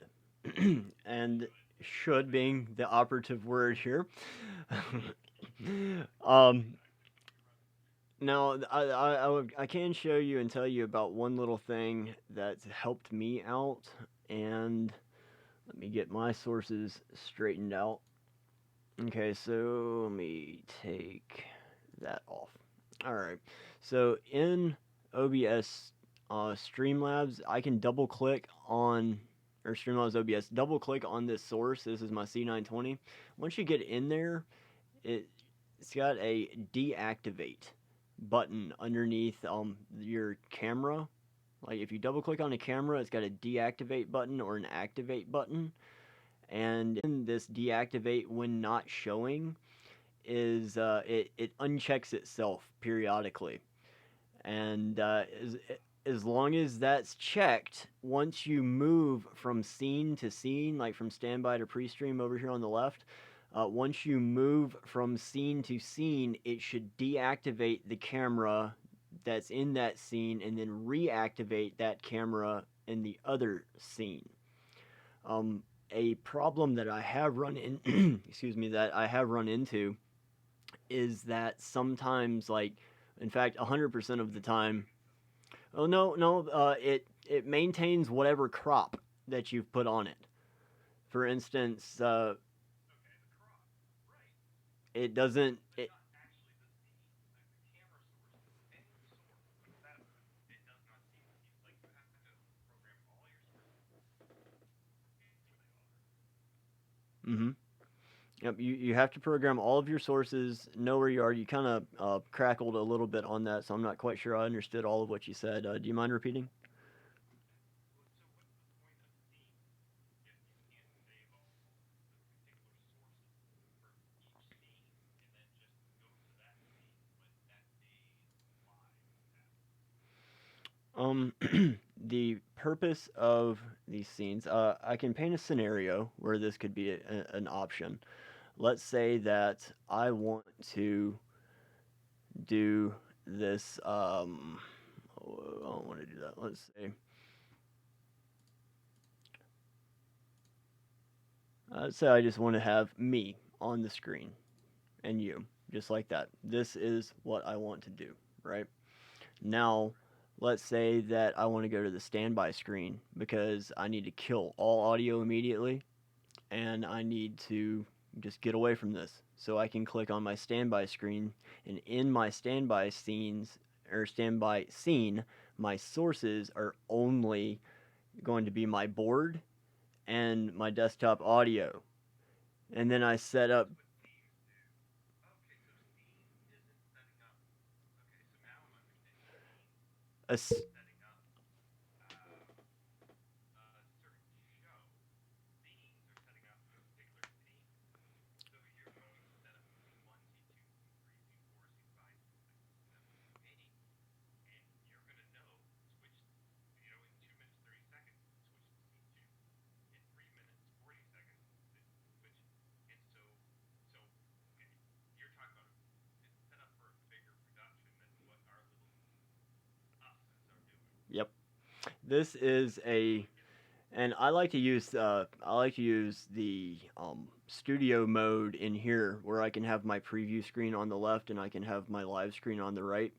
And should being the operative word here. um, Now, I can show you and tell you about one little thing that's helped me out, and let me get my sources straightened out. Okay, so let me take that off. All right, so in OBS Streamlabs, I can double click on, or Streamlabs OBS, double click on this source. This is my C920. Once you get in there, it's got a deactivate button underneath your camera. Like if you double click on a camera, it's got a deactivate button or an activate button. And in this deactivate when not showing is it unchecks itself periodically. And as long as that's checked, once you move from scene to scene, like from standby to pre-stream over here on the left, once you move from scene to scene, it should deactivate the camera that's in that scene and then reactivate that camera in the other scene. A problem that I have run in, excuse me, that I have run into is that sometimes, like, in fact, 100% of the time, oh no, no, it maintains whatever crop that you've put on it. For instance, it doesn't. Mm-hmm. Yep, you have to program all of your sources, know where you are. You kind of crackled a little bit on that, so I'm not quite sure I understood all of what you said. Do you mind repeating? Um, the purpose of these scenes, I can paint a scenario where this could be an option. Let's say that I want to do this. I don't want to do that. Let's say. Let's say I just want to have me on the screen and you, just like that. This is what I want to do, right? Now, let's say that I want to go to the standby screen because I need to kill all audio immediately and I need to just get away from this. So I can click on my standby screen, and in my standby scenes or standby scene, my sources are only going to be my board and my desktop audio. And then I set up a this is a, and I like to use the studio mode in here where I can have my preview screen on the left and I can have my live screen on the right.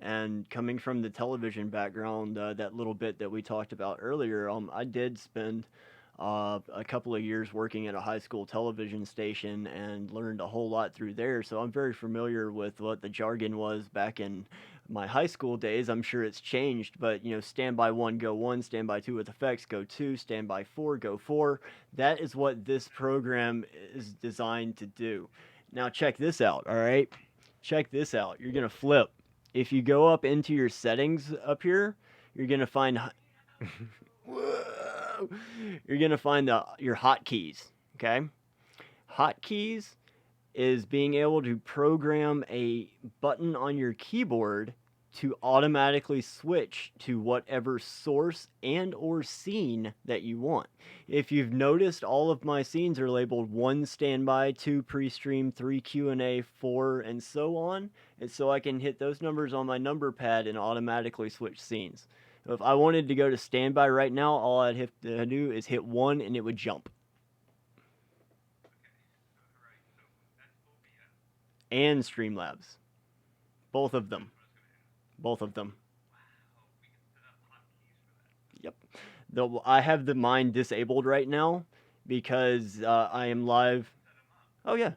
And coming from the television background, that little bit that we talked about earlier, I did spend a couple of years working at a high school television station and learned a whole lot through there. So I'm very familiar with what the jargon was back in my high school days. I'm sure it's changed, but standby 1, go 1, standby 2 with effects, go 2, standby 4, go 4. That is what this program is designed to do. Now check this out, all right? Check this out. You're going to flip. If you go up into your settings up here, you're going to find Whoa! You're going to find your hotkeys, okay? Hotkeys is being able to program a button on your keyboard to automatically switch to whatever source and or scene that you want. If you've noticed, all of my scenes are labeled 1 standby, 2 pre-stream, 3 Q&A, 4, and so on. And so I can hit those numbers on my number pad and automatically switch scenes. So if I wanted to go to standby right now, all I'd have to do is hit 1 and it would jump. And Streamlabs. Both of them. Both of them. Yep. Though I have the mine disabled right now because I am live. Oh yeah.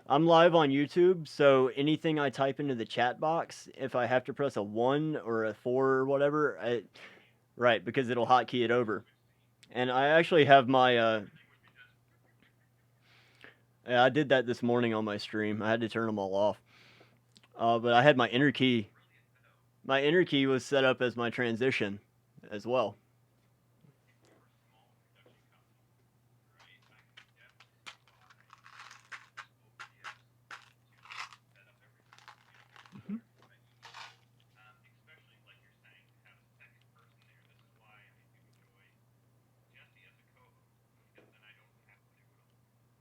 I'm live on YouTube, so anything I type into the chat box, if I have to press a 1 or a 4 or whatever, right, because it'll hotkey it over. And I actually have my yeah, I did that this morning on my stream. I had to turn them all off. But I had my enter key. My enter key was set up as my transition as well. Mm-hmm.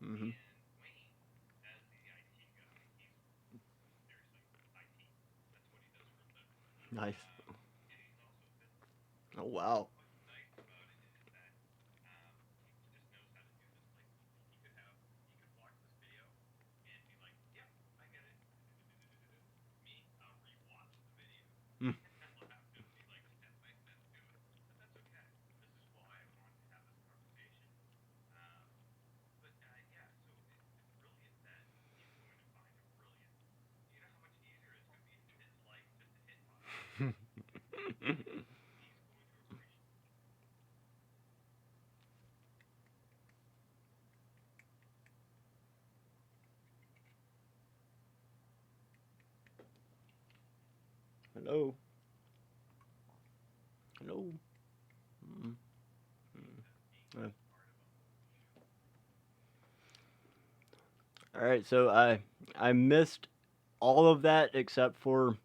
Mm-hmm. Nice. Oh wow. Mm. Hello. Hello. Mm. Mm. All right, so I missed all of that except for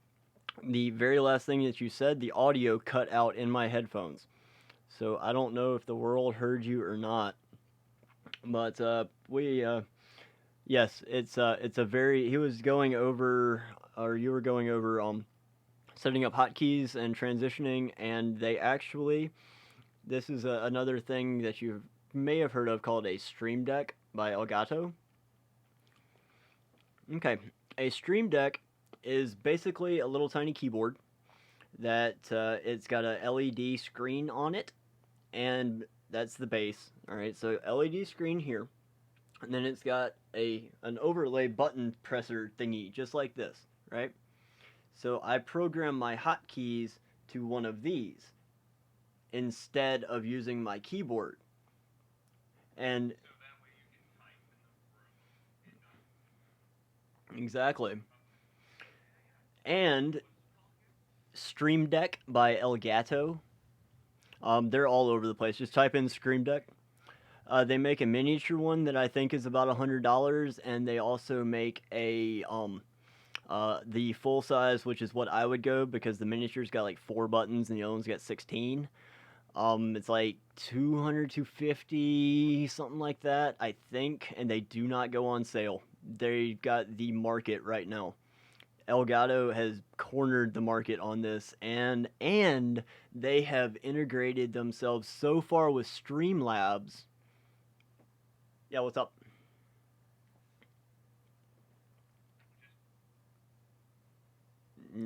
the very last thing that you said. The audio cut out in my headphones, so I don't know if the world heard you or not. But yes, it's a very, he was going over, or you were going over setting up hotkeys and transitioning, and they actually, this is another thing that you may have heard of called a Stream Deck by Elgato. Okay, a Stream Deck is basically a little tiny keyboard that it's got a LED screen on it, and that's the base. All right, so LED screen here, and then it's got an overlay button presser thingy just like this, right? So I program my hotkeys to one of these instead of using my keyboard. And exactly. And Stream Deck by Elgato. They're all over the place. Just type in Stream Deck. They make a miniature one that I think is about $100, and they also make a the full size, which is what I would go because the miniature's got like 4 buttons and the other one's got 16. It's like 200, 250, something like that, I think, and they do not go on sale. They got the market right now. Elgato has cornered the market on this, and they have integrated themselves so far with Streamlabs. Yeah, what's up?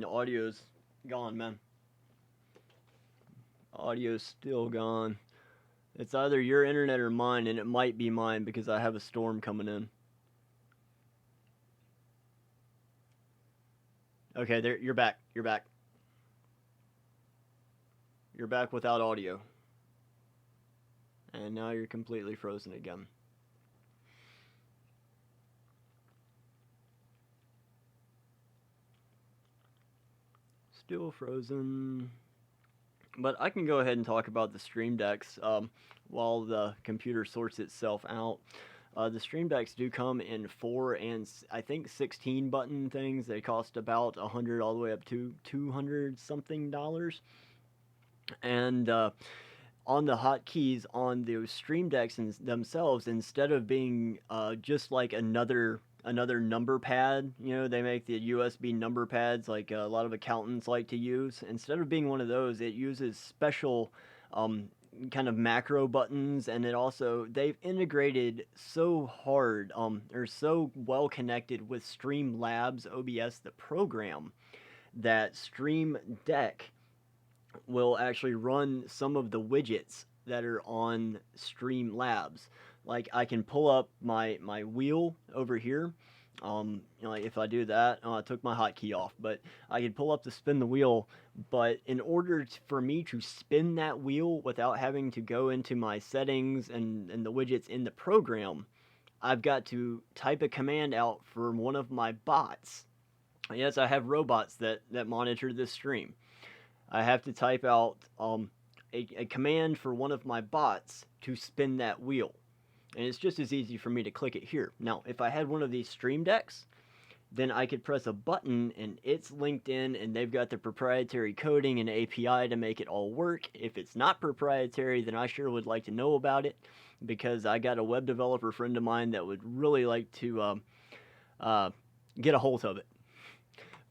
Audio's gone, man. Audio's still gone. It's either your internet or mine, and it might be mine because I have a storm coming in. Okay, there, you're back. You're back. You're back without audio. And now you're completely frozen again. Still frozen. But I can go ahead and talk about the Stream Decks while the computer sorts itself out. The Stream Decks do come in 4 and I think 16 button things. They cost about $100 all the way up to $200 something dollars. And on the hotkeys on those Stream Decks themselves, instead of being just like another number pad, you know, they make the USB number pads like a lot of accountants like to use. Instead of being one of those, it uses special kind of macro buttons, and it also, they've integrated so hard or so well connected with Streamlabs OBS, the program, that Stream Deck will actually run some of the widgets that are on Streamlabs. Like I can pull up my wheel over here. You know, like if I do that, I took my hotkey off, but I can pull up to spin the wheel. But in order for me to spin that wheel without having to go into my settings and the widgets in the program, I've got to type a command out for one of my bots. Yes, I have robots that monitor this stream. I have to type out a command for one of my bots to spin that wheel. And it's just as easy for me to click it here. Now, if I had one of these Stream Decks, then I could press a button and it's linked in, and they've got the proprietary coding and API to make it all work. If it's not proprietary, then I sure would like to know about it, because I got a web developer friend of mine that would really like to get a hold of it.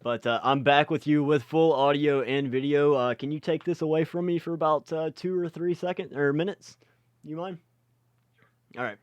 But I'm back with you with full audio and video. Can you take this away from me for about 2 or 3 seconds or minutes? You mind? All right.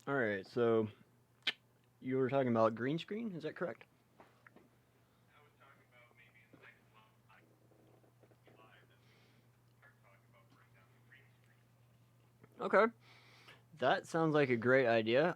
All right. So you were talking about green screen. Is that correct? Okay. That sounds like a great idea.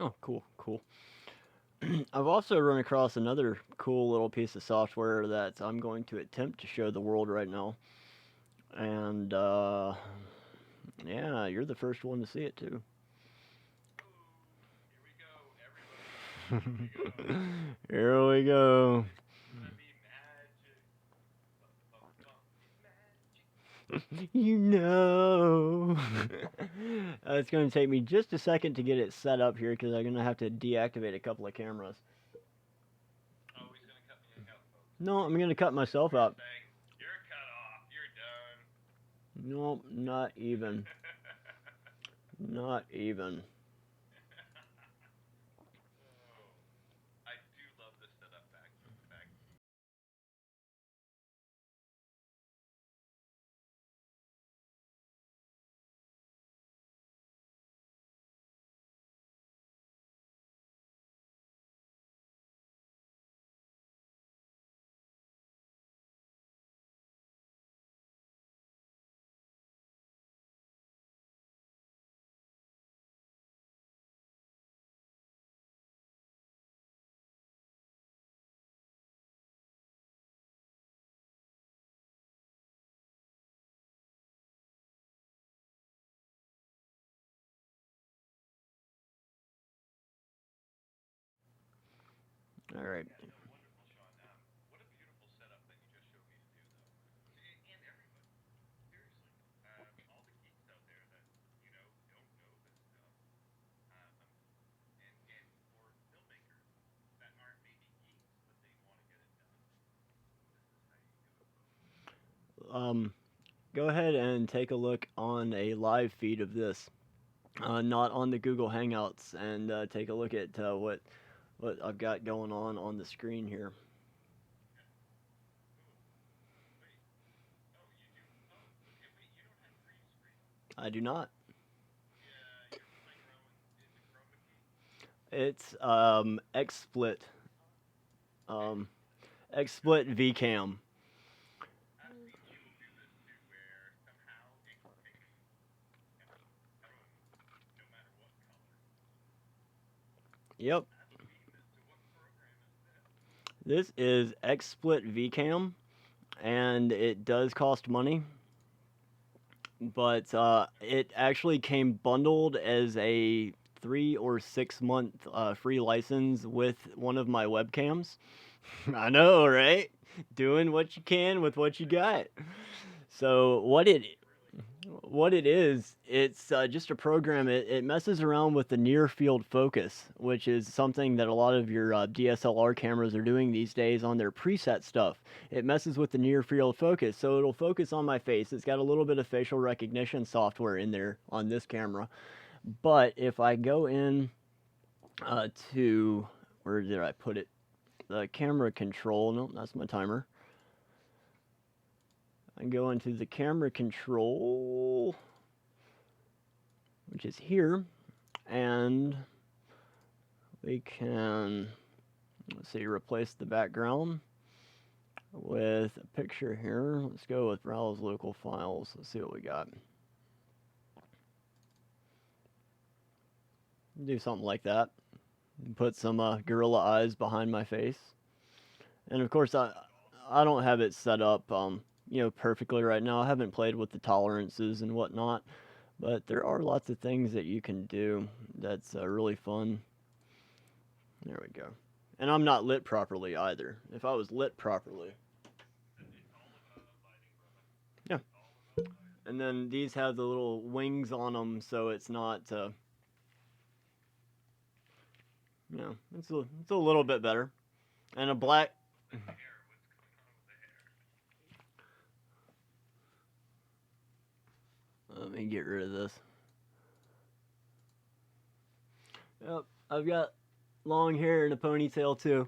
Oh, cool, cool. I've also run across another cool little piece of software that I'm going to attempt to show the world right now. And Yeah, you're the first one to see it too. Here we go, everybody. Here we go. It's gonna be magic. You know. It's going to take me just a second to get it set up here because I'm going to have to deactivate a couple of cameras. Oh, he's gonna cut me out, folks. No, I'm going to cut myself out. You're cut off. You're done. No, not even. Not even. Oh, I do love this setup back. All right. Wonderful, Sean. What a beautiful setup that you just showed me to do, though. And everybody, seriously, all the geeks out there that don't know this stuff, and or filmmakers that aren't maybe geeks but they want to get it done. This is how you do it, folks. Go ahead and take a look on a live feed of this, not on the Google Hangouts, and take a look at what I've got going on the screen here. I do not. Yeah, you're playing around with, is it chroma key? It's XSplit. XSplit VCam. You will do this too, where somehow it can pick out no matter what color. Yep. So what program is This this? is XSplit VCam, and it does cost money, but it actually came bundled as a 3 or 6 month free license with one of my webcams. I know, right? Doing what you can with what you got. So what it is, it's just a program. It messes around with the near field focus, which is something that a lot of your DSLR cameras are doing these days on their preset stuff. It messes with the near field focus, so it'll focus on my face. It's got a little bit of facial recognition software in there on this camera. But if I go in to, where did I put it? The camera control, no, that's my timer. I go into the camera control, which is here, and we can, let's see, replace the background with a picture here. Let's go with browse local files. Let's see what we got. Do something like that. Put some gorilla eyes behind my face. And of course, I don't have it set up perfectly right now. I haven't played with the tolerances and whatnot, but there are lots of things that you can do that's really fun. There we go. And I'm not lit properly either. If I was lit properly. Yeah. And then these have the little wings on them, so it's not, it's a little bit better. And a black... Let me get rid of this. Yep, I've got long hair and a ponytail too.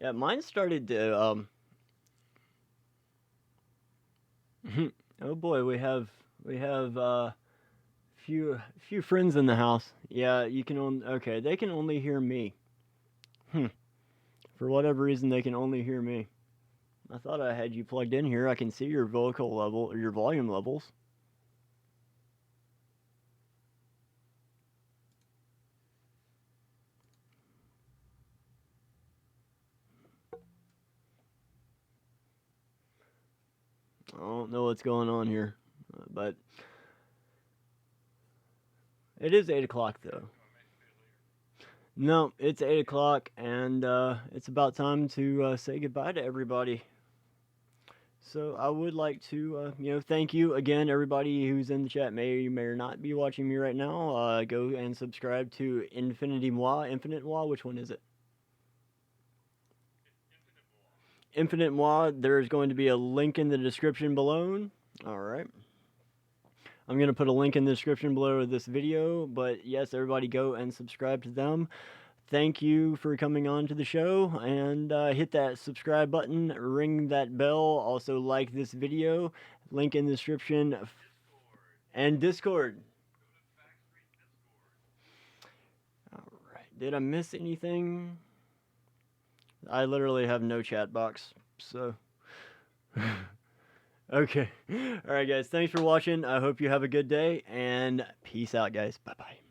Yeah, mine started to oh boy, we have few friends in the house. Yeah, you can only, okay, they can only hear me. For whatever reason, they can only hear me. I thought I had you plugged in here. I can see your vocal level, or your volume levels. I don't know what's going on here, but it is 8 o'clock though. No, it's 8 o'clock, and it's about time to say goodbye to everybody. So I would like to, thank you again, everybody who's in the chat. May or may not be watching me right now. Go and subscribe to Infinite MUAH. Which one is it? Infinite MUAH. There's going to be a link in the description below. All right. I'm going to put a link in the description below this video, but yes, everybody go and subscribe to them. Thank you for coming on to the show, and hit that subscribe button, ring that bell, also like this video, link in the description, and Discord. Alright, did I miss anything? I literally have no chat box, so... Okay, alright guys, thanks for watching, I hope you have a good day, and peace out guys, bye-bye.